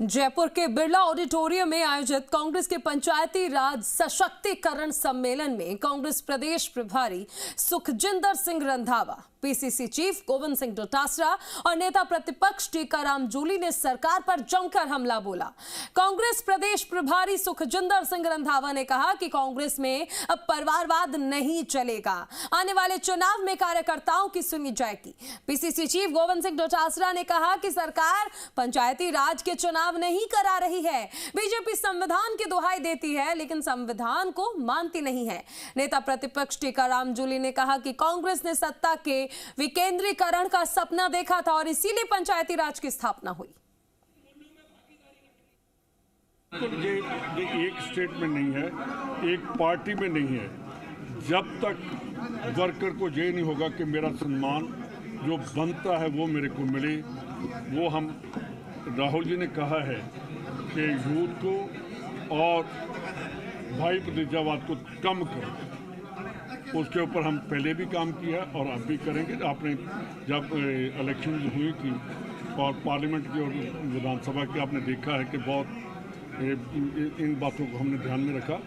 जयपुर के बिरला ऑडिटोरियम में आयोजित कांग्रेस के पंचायती राज सशक्तिकरण सम्मेलन में कांग्रेस प्रदेश प्रभारी सुखजिंदर सिंह रंधावा, पीसीसी चीफ गोविंद सिंह डोटासरा और नेता प्रतिपक्ष टीकाराम जूली ने सरकार पर जमकर हमला बोला। कांग्रेस प्रदेश प्रभारी सुखजिंदर सिंह रंधावा ने कहा कि कांग्रेस में अब परिवारवाद नहीं चलेगा, आने वाले चुनाव में कार्यकर्ताओं की सुनी जाएगी। पीसीसी चीफ गोविंद सिंह डोटासरा ने कहा कि सरकार पंचायती राज के चुनाव नहीं करा रही है। बीजेपी संविधान की दुहाई देती है लेकिन संविधान को मानती नहीं है। नेता प्रतिपक्ष टीकाराम जूली ने कहा कि कांग्रेस ने सत्ता के विकेंद्रीकरण का सपना देखा था और इसीलिए पंचायती राज की स्थापना हुई। ये एक स्टेट में नहीं है, एक पार्टी में नहीं है। जब तक वर्कर को ये नहीं होगा कि मेरा सम्मान जो बनता है वो मेरे को मिले, वो हम राहुल जी ने कहा है कि यूथ को और भाई भतीजावाद को कम करो, उसके ऊपर हम पहले भी काम किया और अब भी करेंगे। आपने जब इलेक्शन हुई थी और पार्लियामेंट की और विधानसभा की, आपने देखा है कि बहुत इन बातों को हमने ध्यान में रखा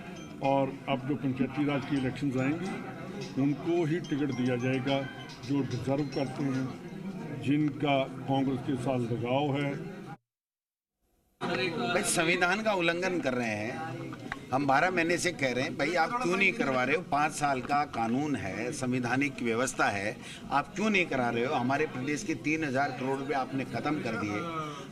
और अब जो पंचायती राज की इलेक्शंस आएंगी उनको ही टिकट दिया जाएगा जो डिजर्व करते हैं, जिनका कांग्रेस के साथ लगाव है। भाई संविधान का उल्लंघन कर रहे हैं। हम 12 महीने से कह रहे हैं भाई आप क्यों नहीं करवा रहे हो? 5 साल का कानून है, संवैधानिक व्यवस्था है, आप क्यों नहीं करा रहे हो? हमारे प्रदेश के 3000 करोड़ रुपए आपने खत्म कर दिए।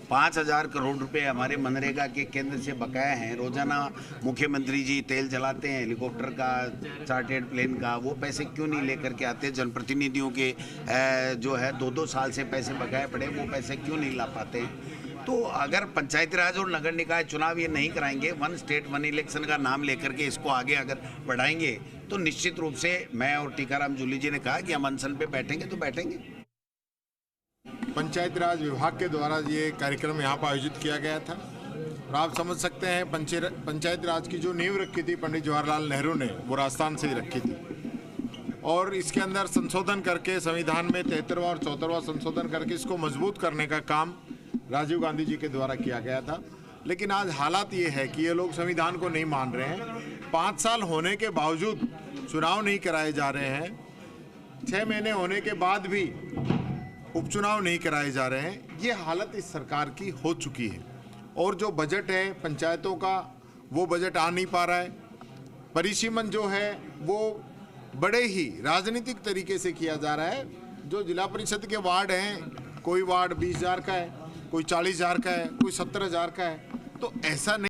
5000 करोड़ रुपए हमारे मनरेगा के केंद्र से बकाया हैं। रोजाना मुख्यमंत्री जी तेल जलाते हैं, हेलीकॉप्टर का, चार्टर्ड प्लेन का, वो पैसे क्यों नहीं लेकर के आते? जनप्रतिनिधियों के जो है 2-2 साल से पैसे बकाया पड़े, वो पैसे क्यों नहीं ला पाते? तो अगर पंचायती राज और नगर निकाय चुनाव ये नहीं कराएंगे, वन स्टेट वन इलेक्शन का नाम लेकर के इसको आगे अगर बढ़ाएंगे तो निश्चित रूप से मैं और टीकाराम जूली जी ने कहा कि हम अनशन पे बैठेंगे तो बैठेंगे। पंचायती राज विभाग के द्वारा ये कार्यक्रम यहाँ पर आयोजित किया गया था और आप समझ सकते हैं पंचायती राज की जो नींव रखी थी पंडित जवाहरलाल नेहरू ने, वो राजस्थान से ही रखी थी और इसके अंदर संशोधन करके संविधान में 73वां और 74वां संशोधन करके इसको मजबूत करने का काम राजीव गांधी जी के द्वारा किया गया था। लेकिन आज हालात ये है कि ये लोग संविधान को नहीं मान रहे हैं। 5 साल होने के बावजूद चुनाव नहीं कराए जा रहे हैं। 6 महीने होने के बाद भी उपचुनाव नहीं कराए जा रहे हैं। ये हालत इस सरकार की हो चुकी है और जो बजट है पंचायतों का, वो बजट आ नहीं पा रहा है। परिसीमन जो है वो बड़े ही राजनीतिक तरीके से किया जा रहा है। जो जिला परिषद के वार्ड हैं, कोई वार्ड 20,000 का है, कोई 40,000 का है, कोई 70,000 का है, तो ऐसा नहीं